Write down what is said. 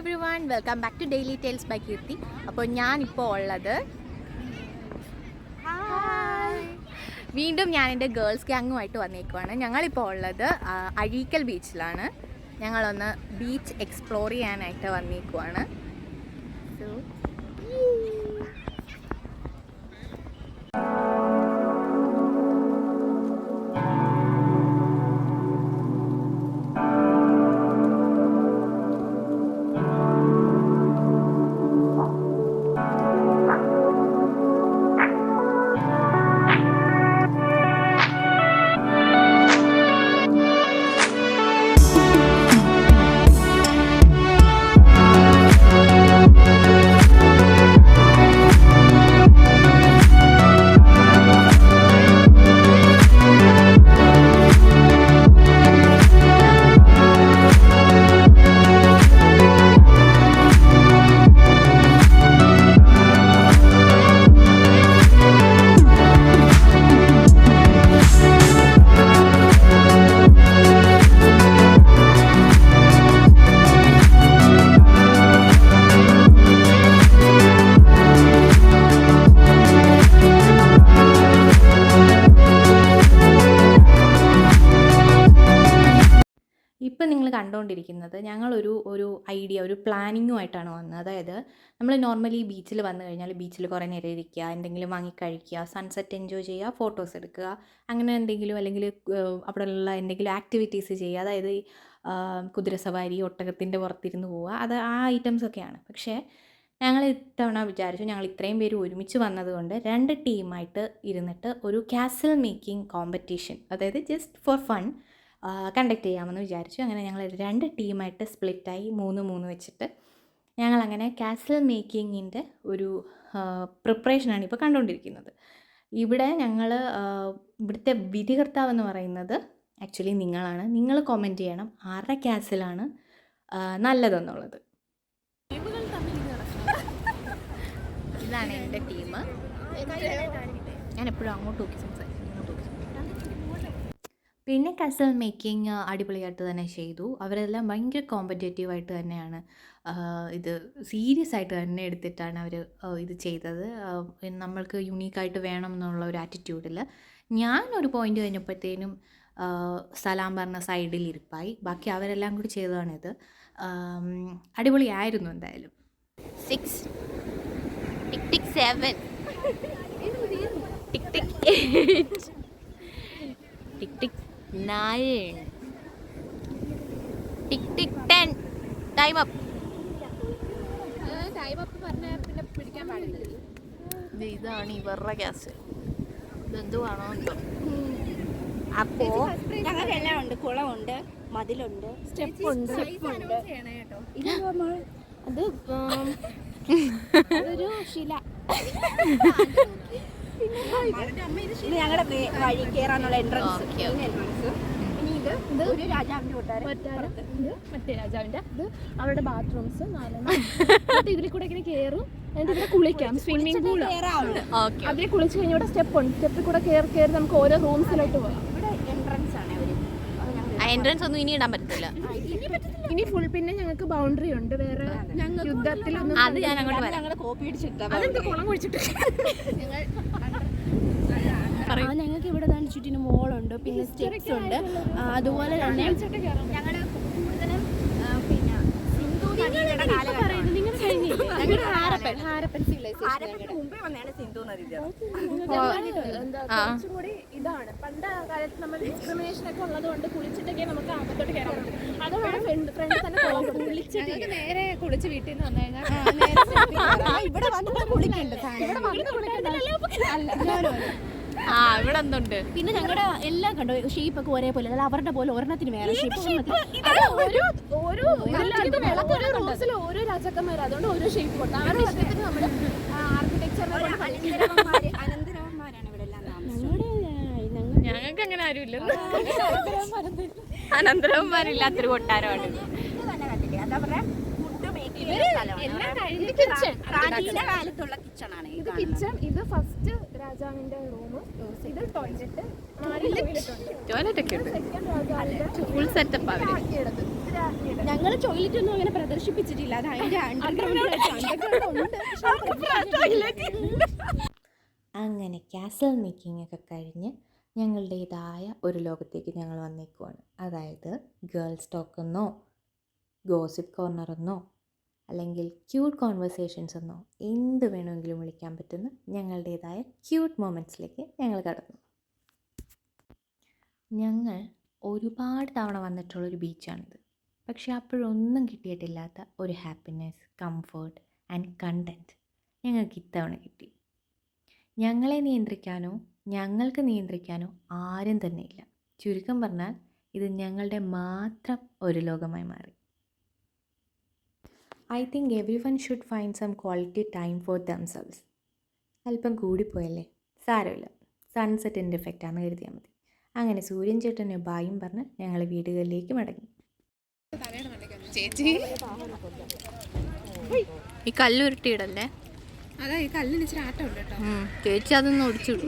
everyone, welcome back to Daily Tales by Kirti. അപ്പോൾ ഞാനിപ്പോൾ ഉള്ളത് വീണ്ടും ഞാൻ എൻ്റെ ഗേൾസ് ഗ്യാങ്ങുമായിട്ട് വന്നേക്കുവാണ്. ഞങ്ങളിപ്പോൾ ഉള്ളത് അഴീക്കൽ ബീച്ചിലാണ്. ഞങ്ങളൊന്ന് ബീച്ച് എക്സ്പ്ലോർ ചെയ്യാനായിട്ട് വന്നേക്കുവാണ്. സോ ഇപ്പം നിങ്ങൾ കണ്ടുകൊണ്ടിരിക്കുന്നത് ഞങ്ങളൊരു ഐഡിയ, ഒരു പ്ലാനിങ്ങുമായിട്ടാണ് വന്നത്. അതായത് നമ്മൾ നോർമലി ബീച്ചിൽ വന്നു കഴിഞ്ഞാൽ ബീച്ചിൽ കുറേ നേരം ഇരിക്കുക, എന്തെങ്കിലും വാങ്ങിക്കഴിക്കുക, സൺസെറ്റ് എൻജോയ് ചെയ്യുക, ഫോട്ടോസ് എടുക്കുക, അങ്ങനെ എന്തെങ്കിലും, അല്ലെങ്കിൽ അവിടെയുള്ള എന്തെങ്കിലും ആക്ടിവിറ്റീസ് ചെയ്യുക. അതായത് കുതിരസവാരി, ഒട്ടകത്തിൻ്റെ പുറത്തിരുന്ന് പോവുക, അത് ആ ഐറ്റംസൊക്കെയാണ്. പക്ഷേ ഞങ്ങൾ ഇത്തവണ വിചാരിച്ചു, ഞങ്ങൾ ഇത്രയും പേര് ഒരുമിച്ച് വന്നതുകൊണ്ട് 2 ടീമായിട്ട് ഇരുന്നിട്ട് ഒരു കാസിൽ മേക്കിംഗ് കോമ്പറ്റീഷൻ, അതായത് ജസ്റ്റ് ഫോർ ഫൺ കണ്ടക്ട് ചെയ്യാമെന്ന് വിചാരിച്ചു. അങ്ങനെ ഞങ്ങൾ 2 ടീമായിട്ട് സ്പ്ലിറ്റായി 3 വെച്ചിട്ട് ഞങ്ങളങ്ങനെ കാസിൽ മേക്കിങ്ങിൻ്റെ ഒരു പ്രിപ്പറേഷനാണ് ഇപ്പോൾ കണ്ടുകൊണ്ടിരിക്കുന്നത്. ഇവിടെ ഇവിടുത്തെ വിധികർത്താവെന്ന് പറയുന്നത് ആക്ച്വലി നിങ്ങളാണ്. നിങ്ങൾ കമൻറ്റ് ചെയ്യണം ആരുടെ കാസിലാണ് നല്ലതെന്നുള്ളത്. ഇതാണ് എൻ്റെ ടീം. ഞാൻ എപ്പോഴും അങ്ങോട്ട് നോക്കി സംസാരിക്കും. പിന്നെ കാസിൽ മേക്കിംഗ് അടിപൊളിയായിട്ട് തന്നെ ചെയ്തു. അവരെല്ലാം ഭയങ്കര കോമ്പറ്റേറ്റീവായിട്ട് തന്നെയാണ് ഇത് സീരിയസ് ആയിട്ട് തന്നെ എടുത്തിട്ടാണ് അവർ ഇത് ചെയ്തത്. നമ്മൾക്ക് യുണീക്കായിട്ട് വേണം എന്നുള്ള ഒരു ആറ്റിറ്റ്യൂഡിൽ. ഞാനൊരു പോയിൻ്റ് കഴിഞ്ഞപ്പോഴത്തേനും സലാം പറഞ്ഞ സൈഡിൽ ഇരിപ്പായി. ബാക്കി അവരെല്ലാം കൂടി ചെയ്തതാണിത്. അടിപൊളിയായിരുന്നു എന്തായാലും. 6 ടിക് ടിക് 7 ടിക് ടിക് 8 ടിക് ടിക് 9 ടിക് ടിക് 10 ടൈം അപ്പ് പറഞ്ഞാൽ പിന്നെ പിടിക്കാൻ പാടില്ല. ഇതാണ് ഇവരുടെ ഗ്യാസ്. ഇതെന്തുവാണോ എന്തോ. അപ്പോ ഞങ്ങൾക്കെല്ലാം ഉണ്ട്. കുളമുണ്ട്, മതിലുണ്ട്, സ്റ്റെപ്പുണ്ട്. അത് അതൊരു ശില. ഞങ്ങളുടെ വഴി കയറാനുള്ള എൻട്രൻസ്. ഇനി ഇത് ഒരു രാജാവിന്റെ കൊട്ടാരം, മറ്റേ രാജാവിന്റെ. ഇത് അവരുടെ ബാത്റൂംസ് 4 ഇതിൽ കൂടെ ഇങ്ങനെ കയറും. എന്നിട്ട് ഇവിടെ കുളിക്കാം. സ്വിമ്മിംഗ് പൂൾ അതിൽ കുളിച്ച് കഴിഞ്ഞ ഇവിടെ സ്റ്റെപ്പുണ്ട്. സ്റ്റെപ്പിൽ കൂടെ കയറി നമുക്ക് ഓരോ റൂംസിലോട്ട് പോകാം. ഇവിടെ എൻട്രൻസ് ആണ്. എൻട്രൻസ് ഒന്നും ഇനി ഇടാൻ പറ്റത്തില്ല. ഇനി ഫുൾ. പിന്നെ ഞങ്ങൾക്ക് ബൗണ്ടറി ഉണ്ട്. വേറെ യുദ്ധത്തിലൊന്നും അത് ഞാൻ അങ്ങോട്ട് ഞങ്ങളെ കോപ്പി അടിച്ചിട്ടാ കുളം കുഴിച്ചിട്ട്. ഞങ്ങൾക്ക് ഇവിടെ തന്നെ ചുറ്റിനും മോളുണ്ട്, പിന്നെ സ്റ്റെപ്സ് ഉണ്ട്. അതുപോലെ തന്നെ ഞങ്ങളുടെ കൂടുതലും പിന്നെ സിന്ധു നദിയുടെ മുമ്പേ വന്നാണ് സിന്ധു നദി. കുറച്ചും കൂടി ഇതാണ്. പണ്ട് കാലത്ത് നമ്മൾ ഡിസ്ക്രിമിനേഷൻ ഒക്കെ ഉള്ളത് കൊണ്ട് കുളിച്ചിട്ടൊക്കെ നമുക്ക് അകത്തോട്ട് കയറാൻ പറ്റും. അതുകൊണ്ട് ഫ്രണ്ട് തന്നെ കുളിച്ചിട്ട് നേരെ കുളിച്ച് വീട്ടിൽ നിന്ന് വന്നു കഴിഞ്ഞാൽ ഇവിടെ വന്നിട്ട് കുളിക്കണ്ട. ഇവിടെ എന്തുണ്ട്? പിന്നെ ഞങ്ങളുടെ എല്ലാം കണ്ടോ ഷേപ്പ് ഒക്കെ ഒരേപോലെ. അല്ല അവരുടെ പോലെ ഒരെണ്ണത്തിന് വേറെ ഷേപ്പ്. ഓരോ രാജാക്കന്മാർ, അതുകൊണ്ട് ഓരോ ഷേപ്പ് കൊടുത്തു. അവരുടെ ഇഷ്ടത്തിന് നമ്മുടെ അനന്തരവന്മാരാണ് ഇവിടെ എല്ലാം താമസം. ഞങ്ങൾക്ക് അങ്ങനെ ആരുമില്ല. അനന്തരവന്മാരില്ലാത്തൊരു കൊട്ടാരമാണ്. അതവരുടെ കാലത്തുള്ള കിച്ചണാണ്. ഇത് കിച്ചൺ, ഇത് ഫസ്റ്റ് രാജാവിന്റെ റൂം, ഇത് ടോയ്ലറ്റ് ഒക്കെ ഉണ്ട്. Full setup. ഞങ്ങൾ ടോയ്ലറ്റ് ഒന്നും അങ്ങനെ പ്രദർശിപ്പിച്ചിട്ടില്ല. അത് അതിന്റെ അങ്ങനെ കാസൽ മേക്കിംഗ് ഒക്കെ കഴിഞ്ഞ് ഞങ്ങളുടേതായ ഒരു ലോകത്തേക്ക് ഞങ്ങൾ വന്നേക്കുവാണ്. അതായത് ഗേൾസ് ടോക്ക് എന്നോ ഗോസിപ്പ് കോർണർ എന്നോ അല്ലെങ്കിൽ ക്യൂട്ട് കോൺവെർസേഷൻസ് എന്നോ എന്ത് വേണമെങ്കിലും വിളിക്കാൻ പറ്റുന്ന ഞങ്ങളുടേതായ ക്യൂട്ട് മൊമെൻറ്റ്സിലേക്ക് ഞങ്ങൾ കടന്നു. ഞങ്ങൾ ഒരുപാട് തവണ വന്നിട്ടുള്ളൊരു ബീച്ചാണിത്. പക്ഷേ അപ്പോഴൊന്നും കിട്ടിയിട്ടില്ലാത്ത ഒരു ഹാപ്പിനെസ്, കംഫേർട്ട് ആൻഡ് കണ്ടൻറ്റ് ഞങ്ങൾക്ക് ഇത്തവണ കിട്ടി. ഞങ്ങളെ നിയന്ത്രിക്കാനോ ഞങ്ങൾക്ക് നിയന്ത്രിക്കാനോ ആരും തന്നെ ഇല്ല. ചുരുക്കം പറഞ്ഞാൽ ഇത് ഞങ്ങളുടെ മാത്രം ഒരു ലോകമായി മാറി. I think everyone should find some quality time for themselves. അല്പം കൂടിപ്പോയല്ലേ, സാരമില്ല, സൺസെറ്റിൻ്റെ എഫക്റ്റാണെന്ന് കരുതിയാൽ മതി. അങ്ങനെ സൂര്യൻ ചേട്ടനെ ബായും പറഞ്ഞ് ഞങ്ങൾ വീടുകളിലേക്ക് മടങ്ങി. ചേച്ചി ഈ കല്ലുരുട്ടിയിടല്ലേ? അതാ ഈ കല്ലിന് ഇച്ചിരി ആട്ടം ഉണ്ട് കേട്ടോ. ചേച്ചി അതൊന്ന് ഒടിച്ചിടും.